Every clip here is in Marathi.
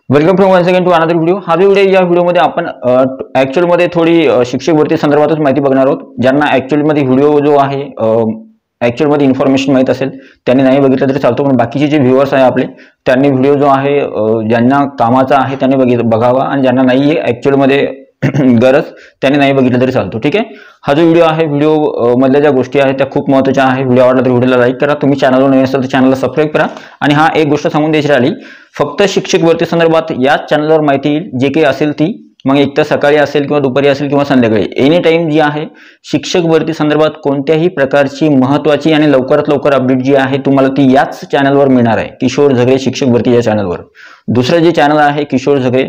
Welcome from once again to another video. हा जो व्हिडिओ या व्हिडिओमध्ये आपण ऍक्च्युअल मध्ये थोडी शिक्षक भरती संदर्भातच माहिती बघणार आहोत। ज्यांना ऍक्च्युअल मध्ये व्हिडिओ जो आहे ऍक्च्युअल मध्ये इन्फॉर्मेशन माहित असेल त्यांनी नाही बघितलं तरी चालतो, पण बाकीचे जे व्ह्यूअर्स आहे आपले त्यांनी व्हिडिओ जो आहे ज्यांना कामाचा आहे त्यांनी बघावा आणि ज्यांना नाही आहे ऍक्च्युअल मध्ये गरज त्यांनी नाही बघितलं तरी चालतो। ठीक आहे, हा जो व्हिडिओ आहे व्हिडिओ मधल्या ज्या गोष्टी आहेत त्या खूप महत्त्वाच्या आहे। व्हिडिओ आवडला तर व्हिडिओला लाईक करा, तुम्ही चॅनलवर नवीन असाल तर चॅनलला सबस्क्राईब करा। आणि हा एक गोष्ट सांगून द्यायची राहिली, फक्त शिक्षक भरती संदर्भात याच चॅनलवर माहिती येईल जे काही असेल ती, मग एक तर सकाळी असेल किंवा दुपारी असेल किंवा संध्याकाळी एनी टाइम जी आहे शिक्षक भरती संदर्भात कोणत्याही प्रकारची महत्त्वाची आणि लवकरात लवकर अपडेट जी आहे तुम्हाला ती याच चॅनलवर मिळणार आहे, किशोर झगरे शिक्षक भरती या चॅनलवर। दुसरं जे चॅनल आहे किशोर झगरे,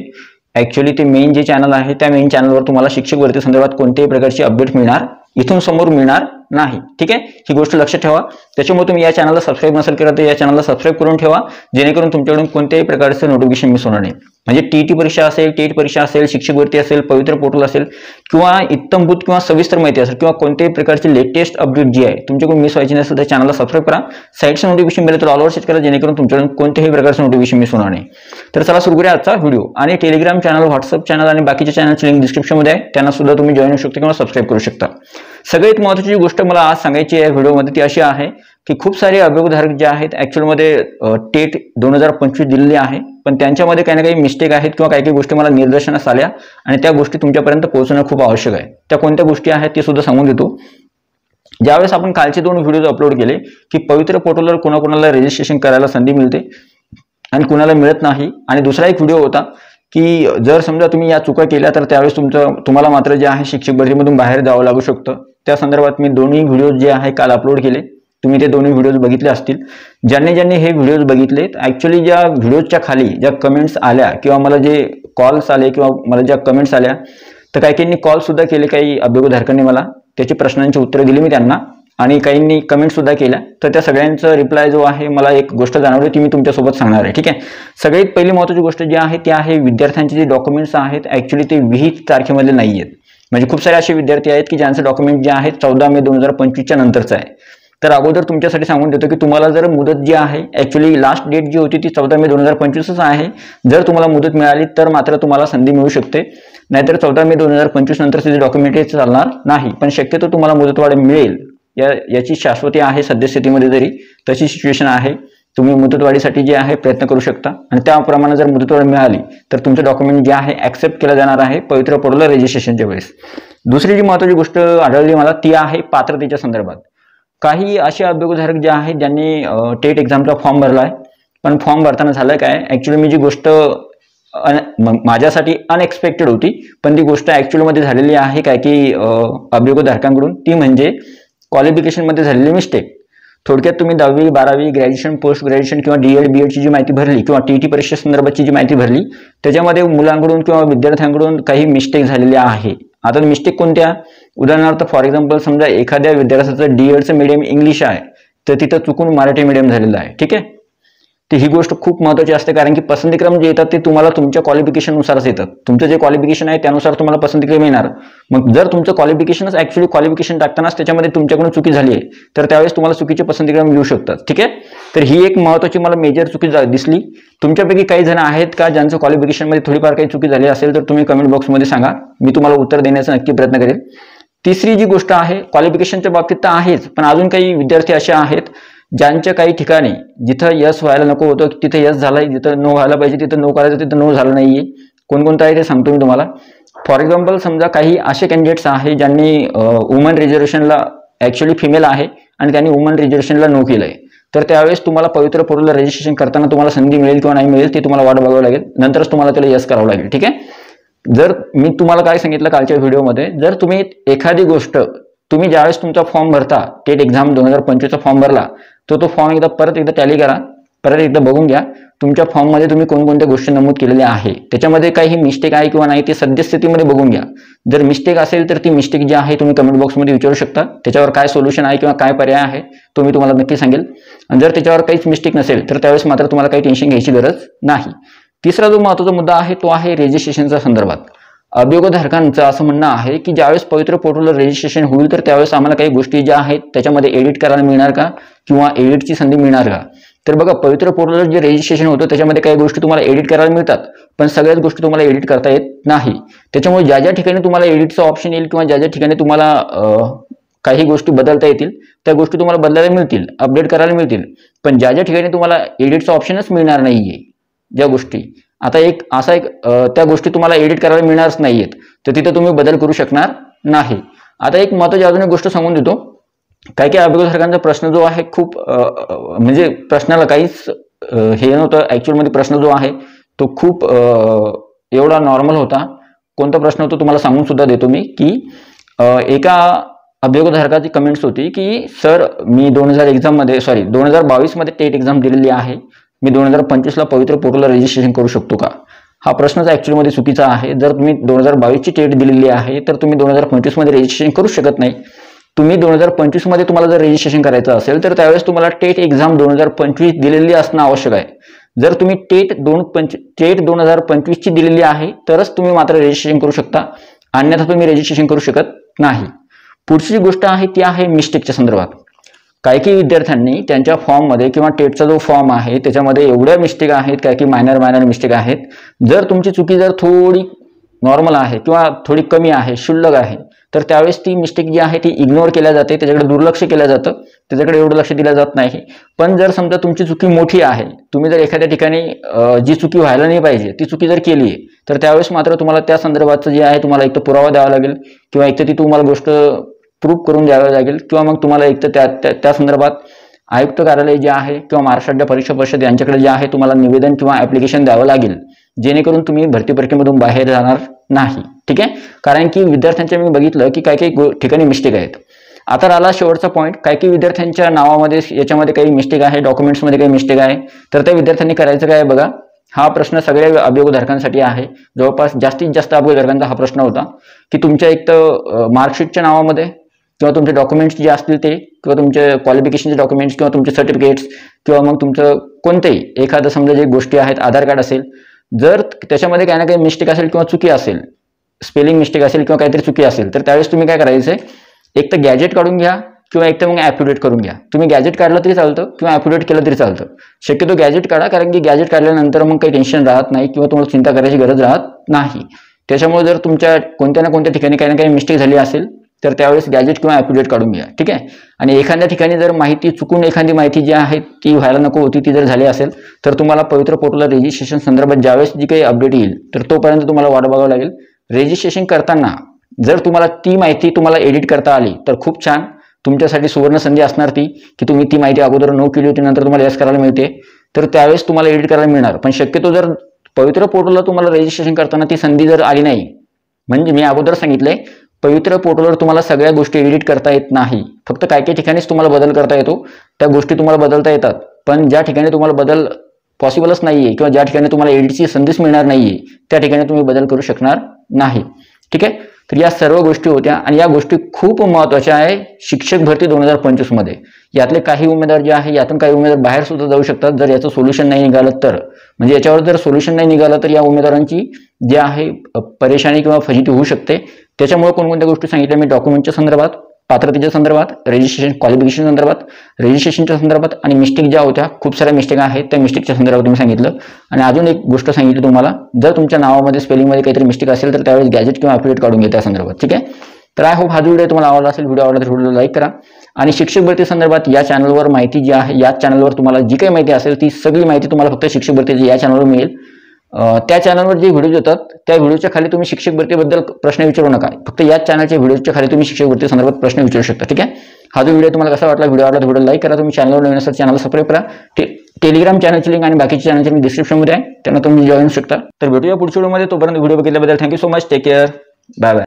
ऍक्च्युअली ते मेन जे चॅनल आहे त्या मेन चॅनलवर तुम्हाला शिक्षक भरती संदर्भात कोणत्याही प्रकारची अपडेट मिळणार इथून समोर मिळणार नाही। ठीक आहे, ही गोष्ट लक्षात ठेवा। त्याच्यामुळे तुम्ही या चॅनलला सबस्क्राईब नसेल केलं तर या चॅनलला सबस्क्राईब करून ठेवा, जेणेकरून तुमच्याकडून कोणत्याही प्रकारचं नोटिफिकेशन मिस होणार नाही। म्हणजे टीटी परीक्षा असेल, टेट परीक्षा असेल, शिक्षक भरती असेल, पवित्र पोर्टल असेल किंवा इत्तमभूत किंवा सविस्तर माहिती असेल किंवा कोणत्याही प्रकारची लेटेस्ट अपडेट जी आहे तुमच्याकडून मिस व्हायची नसेल तर चॅनलला सबस्क्राईब करा। साईडचं नोटिफिकेशन मिळेल तर ऑल ओव्हर सेट करा, जेणेकरून तुमच्याकडून कोणत्याही प्रकारचं नोटिफिकेशन मिस होणार नाही। तर चला सुरू करूया आजचा व्हिडिओ। आणि टेलिग्राम चॅनल, व्हॉट्सअप चॅनल आणि बाकीच्या चॅनलची लिंक डिस्क्रिप्शनमध्ये आहे, त्यांना सुद्धा तुम्ही जॉईन होऊ शकता किंवा सबस्क्राईब करू शकता। सगळ्यात महत्त्वाची गोष्ट मला आज सांगायची आहे व्हिडिओमध्ये ती अशी आहे की खूप सारे अभियोगधारक जे आहेत ऍक्च्युअल मध्ये टेट 2025 दिलेली आहे, पण त्यांच्यामध्ये काही ना काही मिस्टेक आहेत किंवा काही काही गोष्टी मला निदर्शनास आल्या आणि त्या गोष्टी तुमच्यापर्यंत पोहोचणं खूप आवश्यक आहे। त्या कोणत्या गोष्टी आहेत ते सुद्धा सांगून देतो। ज्यावेळेस आपण कालचे 2 व्हिडिओ अपलोड केले की पवित्र पोर्टलवर कोणाकोणाला रजिस्ट्रेशन करायला संधी मिळते आणि कुणाला मिळत नाही, आणि दुसरा एक व्हिडिओ होता की जर समजा तुम्ही या चुका केल्या तर त्यावेळेस तुम्हाला मात्र जे आहे शिक्षक भरतीमधून बाहेर जावं लागू शकतं। त्या संदर्भात मी दोन्ही व्हिडिओ जे आहे काल अपलोड केले, तुम्ही ते दोन्ही व्हिडिओज बघितले असतील। ज्यांनी हे व्हिडिओज बघितलेत ऍक्च्युअली ज्या व्हिडिओच्या खाली ज्या कमेंट्स आल्या किंवा मला जे कॉल्स आले किंवा मला ज्या कमेंट्स आल्या तर काहींनी कॉल सुद्धा केले, काही अभियोगधारकांनी मला त्याची प्रश्नांची उत्तरं दिली मी त्यांना, आणि काहींनी कमेंट सुद्धा केल्या। तर त्या सगळ्यांचा रिप्लाय जो आहे मला एक गोष्ट जाणवली ती मी तुमच्यासोबत सांगणार आहे। ठीक आहे, सगळ्यात पहिली महत्त्वाची गोष्ट जी आहे ती आहे विद्यार्थ्यांचे जे डॉक्युमेंट्स आहेत ऍक्च्युअली ते 20 तारखेमध्ये नाही आहेत। म्हणजे खूप सारे असे विद्यार्थी आहेत की ज्यांचे डॉक्युमेंट जे आहेत 14 मे 2025च्या नंतरचं आहे। तर अगोदर तुमच्यासाठी सांगून देतो की तुम्हाला जर मुदत जी आहे ऍक्च्युअली लास्ट डेट जी होती ती 14 मे 2025च आहे। जर तुम्हाला मुदत मिळाली तर मात्र तुम्हाला संधी मिळू शकते, नाहीतर 14 मे 2025 नंतरचे जे डॉक्युमेंट चालणार नाही। पण शक्यतो तुम्हाला मुदतवाढ मिळेल याची शाश्वती आहे सद्यस्थितीमध्ये, तरी तशी सिच्युएशन आहे। तुम्ही मुदतवाढीसाठी जे आहे प्रयत्न करू शकता आणि त्याप्रमाणे जर मुदतवाढ मिळाली तर तुमचे डॉक्युमेंट जे आहे ऍक्सेप्ट केलं जाणार आहे पवित्र पोर्टल रजिस्ट्रेशनच्या वेळेस। दुसरी जी महत्त्वाची गोष्ट आढळली मला ती आहे पात्रतेच्या संदर्भात। काही असे अभियोगधारक जे आहेत ज्यांनी टेट एक्झामचा फॉर्म भरलाय, पण फॉर्म भरताना झालं काय ऍक्च्युअली मी जी गोष्ट माझ्यासाठी अनएक्सपेक्टेड होती पण ती गोष्ट ऍक्च्युअल मध्ये झालेली आहे काय की अभियोगधारकांकडून, ती म्हणजे क्वालिफिकेशन मध्ये झालेली मिस्टेक। थोडक्यात तुम्ही 10वी 12वी ग्रॅज्युएशन, पोस्ट ग्रॅज्युएशन किंवा डीएड बीएडची जी माहिती भरली किंवा टीटी परीक्षा संदर्भाची जी माहिती भरली त्याच्यामध्ये मुलांकडून किंवा विद्यार्थ्यांकडून काही मिस्टेक झालेली आहे। आता मिस्टेक कोणत्या, उदाहरणार्थ फॉर एक्झाम्पल समजा एखाद्या विद्यार्थ्याचं डीएडचं मीडियम इंग्लिश आहे तर तिथं चुकून मराठी मीडियम झालेलं आहे। ठीक आहे, तर ही गोष्ट खूप महत्त्वाची असते, कारण की पसंतीक्रम जे येतात ते तुम्हाला तुमच्या क्वालिफिकेशननुसारच येतात। तुमचं जे क्वालिफिकेशन आहे त्यानुसार तुम्हाला पसंतीक्रम येणार। मग जर तुमचं क्वालिफिकेशनच ऍक्च्युअली क्वालिफिकेशन टाकतानाच त्याच्यामध्ये तुमच्याकडून चुकी झाली आहे तर त्यावेळेस तुम्हाला चुकीचे पसंतीक्रम येऊ शकतात। ठीक आहे, तर ही एक महत्त्वाची मला मेजर चुकी दिसली। तुमच्यापैकी काही जण आहेत का ज्यांचं क्वालिफिकेशनमध्ये थोडीफार काही चुकी झाली असेल तर तुम्ही कमेंट बॉक्समध्ये सांगा, मी तुम्हाला उत्तर देण्याचा नक्की प्रयत्न करेन। तिसरी जी गोष्ट आहे क्वालिफिकेशनच्या बाबतीत तर आहेच, पण अजून काही विद्यार्थी असे आहेत ज्यांच्या काही ठिकाणी जिथं यस व्हायला नको होतं तिथे यस झालंय, जिथं नो व्हायला पाहिजे तिथं नो करायचं तिथं नो झालं नाहीये। कोणकोणतं आहे ते सांगतो मी तुम्हाला। फॉर एक्झाम्पल समजा काही असे कॅन्डिडेट्स आहेत ज्यांनी वुमन रिझर्वेशनला ऍक्च्युअली फिमेल आहे आणि त्यांनी वुमन रिझर्वेशनला नो केलंय, तर त्यावेळेस तुम्हाला पवित्र पोर्टलला रजिस्ट्रेशन करताना तुम्हाला संधी मिळेल किंवा नाही मिळेल ते तुम्हाला वाट बघावं लागेल, नंतरच तुम्हाला त्याला यस करावं लागेल। ठीक आहे, जर मी तुम्हाला काय सांगितलं कालच्या व्हिडिओमध्ये, जर तुम्ही एखादी गोष्ट तुम्ही ज्यावेळेस तुमचा फॉर्म भरता टेट एक्झाम 2025चा फॉर्म भरला तो फॉर्म परत एकदा टॅली करा, परत एकदा बघून घ्या तुमच्या फॉर्ममध्ये तुम्ही कोणकोणत्या गोष्टी नमूद केलेल्या आहे, त्याच्यामध्ये काही मिस्टेक आहे किंवा नाही ते सद्यस्थितीमध्ये बघून घ्या। जर मिस्टेक असेल तर ती मिस्टेक जी आहे तुम्ही कमेंट बॉक्समध्ये विचारू शकता, त्याच्यावर काय सोल्युशन आहे किंवा काय पर्याय आहे तो मी तुम्हाला नक्की सांगेल। आणि जर त्याच्यावर काहीच मिस्टेक नसेल तर त्यावेळेस मात्र तुम्हाला काही टेन्शन घ्यायची गरज नाही। तिसरा जो महत्त्वाचा मुद्दा आहे तो आहे रजिस्ट्रेशनच्या संदर्भात। अभियोगधारकांचं असं म्हणणं आहे की ज्यावेळेस पवित्र पोर्टलवर रजिस्ट्रेशन होईल तर त्यावेळेस आम्हाला काही गोष्टी ज्या आहेत त्याच्यामध्ये एडिट करायला मिळणार का किंवा एडिटची संधी मिळणार का? तर बघा, पवित्र पोर्टलवर जे रजिस्ट्रेशन होतं त्याच्यामध्ये काही गोष्टी तुम्हाला एडिट करायला मिळतात, पण सगळ्याच गोष्टी तुम्हाला एडिट करता येत नाही. त्याच्यामुळे ज्या ज्या ठिकाणी तुम्हाला एडिटचं ऑप्शन येईल किंवा ज्या ज्या ठिकाणी तुम्हाला काही गोष्टी बदलता येतील त्या गोष्टी तुम्हाला बदलायला मिळतील, अपडेट करायला मिळतील. पण ज्या ज्या ठिकाणी तुम्हाला एडिटचं ऑप्शनच मिळणार नाहीये, ज्या गोष्टी आता त्या गोष्टी तुम्हाला एडिट करायला मिळणारच नाहीयेत, तर तिथे तुम्ही बदल करू शकणार नाही. आता एक महत्त्वाची अजून एक गोष्ट सांगून देतो. काही अभियोगधारकांचा प्रश्न जो आहे खूप म्हणजे प्रश्नाला काहीच हे नव्हतं. ऍक्च्युअलमध्ये प्रश्न जो आहे तो खूप एवढा नॉर्मल होता. कोणता प्रश्न होता तुम्हाला सांगून सुद्धा देतो मी की एका अभियोगधारकाची कमेंट्स होती की सर मी 2022 मध्ये टेट एक्झाम दिलेली आहे, मी 2025ला पवित्र पोर्टलला रजिस्ट्रेशन करू शकतो का? हा प्रश्नच ऍक्च्युअलमध्ये चुकीचा आहे. जर तुम्ही 2022ची टेट दिलेली आहे तर तुम्ही 2025 मध्ये रजिस्ट्रेशन करू शकत नाही. तुम्ही 2025 मध्ये तुम्हाला जर रजिस्ट्रेशन करायचं असेल तर त्यावेळेस तुम्हाला टेट एक्झाम 2025 दिलेली असणं आवश्यक आहे. जर तुम्ही टेट 2025 ची दिलेली आहे तरच तुम्ही मात्र रजिस्ट्रेशन करू शकता, अन्यथा तुम्ही रजिस्ट्रेशन करू शकत नाही. पुढची गोष्ट आहे ती आहे मिस्टेकच्या संदर्भात. काही विद्यार्थ्यांनी त्यांच्या फॉर्ममध्ये किंवा टेटचा जो फॉर्म आहे त्याच्यामध्ये एवढ्या मिस्टेक आहेत, काही मायनर मिस्टेक आहेत. जर तुमची चुकी जर थोडी नॉर्मल आहे किंवा थोडी कमी आहे, क्षुल्लक आहे, तर त्यावेळेस ती मिस्टेक जी आहे ती इग्नोर केल्या जाते, त्याच्याकडे दुर्लक्ष केलं जातं, त्याच्याकडे एवढं लक्ष दिलं जात नाही. पण जर समजा तुमची चुकी मोठी आहे, तुम्ही जर एखाद्या ठिकाणी जी चुकी व्हायला नाही पाहिजे ती चुकी जर केली आहे तर त्यावेळेस मात्र तुम्हाला त्या संदर्भाचं जे आहे तुम्हाला एक तर पुरावा द्यावा लागेल किंवा एक तर ती तुम्हाला गोष्ट प्रूव्ह करून द्यावी लागेल किंवा मग तुम्हाला एक तर त्या संदर्भात आयुक्त कार्यालय जे आहे किंवा महाराष्ट्र राज्य परीक्षा परिषद यांच्याकडे जे आहे तुम्हाला निवेदन किंवा ऍप्लिकेशन द्यावं लागेल, जेणेकरून तुम्ही भरती प्रक्रियेमधून बाहेर जाणार नाही. ठीक आहे, कारण की विद्यार्थ्यांच्या मी बघितलं की काही ठिकाणी मिस्टेक आहेत. आता राहिला शेवटचा पॉईंट. काही विद्यार्थ्यांच्या नावामध्ये याच्यामध्ये काही मिस्टेक आहे, डॉक्युमेंट्समध्ये काही मिस्टेक आहे, तर त्या विद्यार्थ्यांनी करायचं काय बघा. हा प्रश्न सगळ्या अभियोगधारकांसाठी आहे. जवळपास जास्तीत जास्त अभियोगधारकांचा हा प्रश्न होता की तुमच्या एक तर मार्कशीटच्या नावामध्ये किंवा तुमचे डॉक्युमेंट्स जे असतील ते किंवा तुमचे क्वालिफिकेशनचे डॉक्युमेंट्स किंवा तुमचे सर्टिफिकेट्स किंवा मग तुमचं कोणतेही एखादं समजा जे गोष्टी आहेत, आधार कार्ड असेल, जर त्याच्यामध्ये काही ना काही मिस्टेक असेल किंवा चुकी असेल, स्पेलिंग मिस्टेक असेल किंवा काहीतरी चुकी असेल, तर त्यावेळेस तुम्ही काय करायचंय, एक तर गॅजेट काढून घ्या किंवा एक तर मग ॲफिडेविट करून घ्या. तुम्ही गॅजेट काढलं तरी चालतं किंवा ॲफिडेविट केलं तरी चालतं. शक्यतो गॅजेट काढा, कारण की गॅजेट काढल्यानंतर मग काही टेन्शन राहत नाही किंवा तुम्हाला चिंता करायची गरज राहत नाही. त्याच्यामुळे जर तुमच्या कोणत्या ना कोणत्या ठिकाणी काही ना काही मिस्टेक झाली असेल तर त्यावेळेस गॅजेट किंवा ॲफिडेविट काढून घ्या. ठीक आहे. आणि एखाद्या ठिकाणी जर माहिती चुकून एखादी माहिती जी आहे ती व्हायला नको होती ती जर झाली असेल तर तुम्हाला पवित्र पोर्टलला रजिस्ट्रेशन संदर्भात ज्यावेळेस जी काही अपडेट येईल तर तोपर्यंत तुम्हाला वाट बघावं लागेल. रजिस्ट्रेशन करताना जर तुम्हाला ती माहिती तुम्हाला एडिट करता आली तर खूप छान, तुमच्यासाठी सुवर्ण संधी असणार ती की तुम्ही ती माहिती अगोदर नो केली होती, नंतर तुम्हाला यस करायला मिळते, तर त्यावेळेस तुम्हाला एडिट करायला मिळणार. पण शक्यतो जर पवित्र पोर्टलला तुम्हाला रजिस्ट्रेशन करताना ती संधी जर आली नाही, म्हणजे मी अगोदर सांगितलंय पवित्र पोर्टलवर तुम्हाला सगळ्या गोष्टी एडिट करता येत नाही. फक्त काही ठिकाणीच तुम्हाला बदल करता येतो, त्या गोष्टी तुम्हाला बदलता येतात. पण ज्या ठिकाणी तुम्हाला बदल पॉसिबलच नाहीये किंवा ज्या ठिकाणी तुम्हाला एडिटची संधीच मिळणार नाहीये त्या ठिकाणी तुम्ही बदल करू शकणार नाही. ठीक आहे. तर या सर्व गोष्टी होत्या आणि या गोष्टी खूप महत्त्वाच्या आहे शिक्षक भरती 2025 मध्ये. यातले काही उमेदवार जे आहे, यातून काही उमेदवार बाहेर सुद्धा जाऊ शकतात जर याचं सोल्युशन नाही निघालं तर. म्हणजे याच्यावर जर सोल्युशन नाही निघालं तर या उमेदवारांची जी आहे परेशानी किंवा फजिती होऊ शकते. त्याच्यामुळे कोणकोणत्या गोष्टी सांगितल्या मी डॉक्युमेंटच्या संदर्भात, पात्रतेच्या संदर्भात, रजिस्ट्रेशन क्वालिफिकेशन संदर्भात, रजिस्ट्रेशनच्या संदर्भात आणि मिस्टेक ज्या होत्या, खूप साऱ्या मिस्टेक आहेत त्या मिस्टेकच्या संदर्भात तुम्ही सांगितलं. आणि अजून एक गोष्ट सांगितली तुम्हाला, जर तुमच्या नावामध्ये स्पेलिंगमध्ये काहीतरी मिस्टेक असेल तर त्यावेळेस गॅजेट किंवा ॲफिडेविट काढून घ्या त्या संदर्भात. ठीक आहे. तर आय होप हा व्हिडिओ तुम्हाला आवडला असेल. व्हिडिओ आवडला तर व्हिडिओला लाईक करा आणि शिक्षक भरती संदर्भात या चॅनलवर माहिती जी आहे, या चॅनलवर तुम्हाला जी काही माहिती असेल ती सगळी माहिती तुम्हाला फक्त शिक्षक भरतीची या चॅनलवर मिळेल. त्या चॅनलवर जे व्हिडिओ येतात त्या व्हिडिओच्या खाली तुम्ही शिक्षक भरतीबद्दल प्रश्न विचारू नका. फक्त याच चॅनलच्या व्हिडिओच्या खाली तुम्ही शिक्षक भरती संदर्भात प्रश्न विचारू शकता. ठीक आहे. हा जो व्हिडिओ तुम्हाला कसा वाटला, व्हिडिओ आवडला तर व्हिडिओ लाईक करा. तुम्ही चॅनलवर नवीन असेल चॅनल सबस्क्राईब करा. टेलिग्राम चॅनलची लिंक आणि बाकीच्या चॅनलची लिंक डिस्क्रिप्शनमध्ये आहे, त्यांना तुम्ही जॉईन शकता. तर भेटूया पुढच्या व्हिडिओमध्ये. तोपर्यंत व्हिडिओ बघितल्याबद्दल thank you so much. Take care. Bye bye.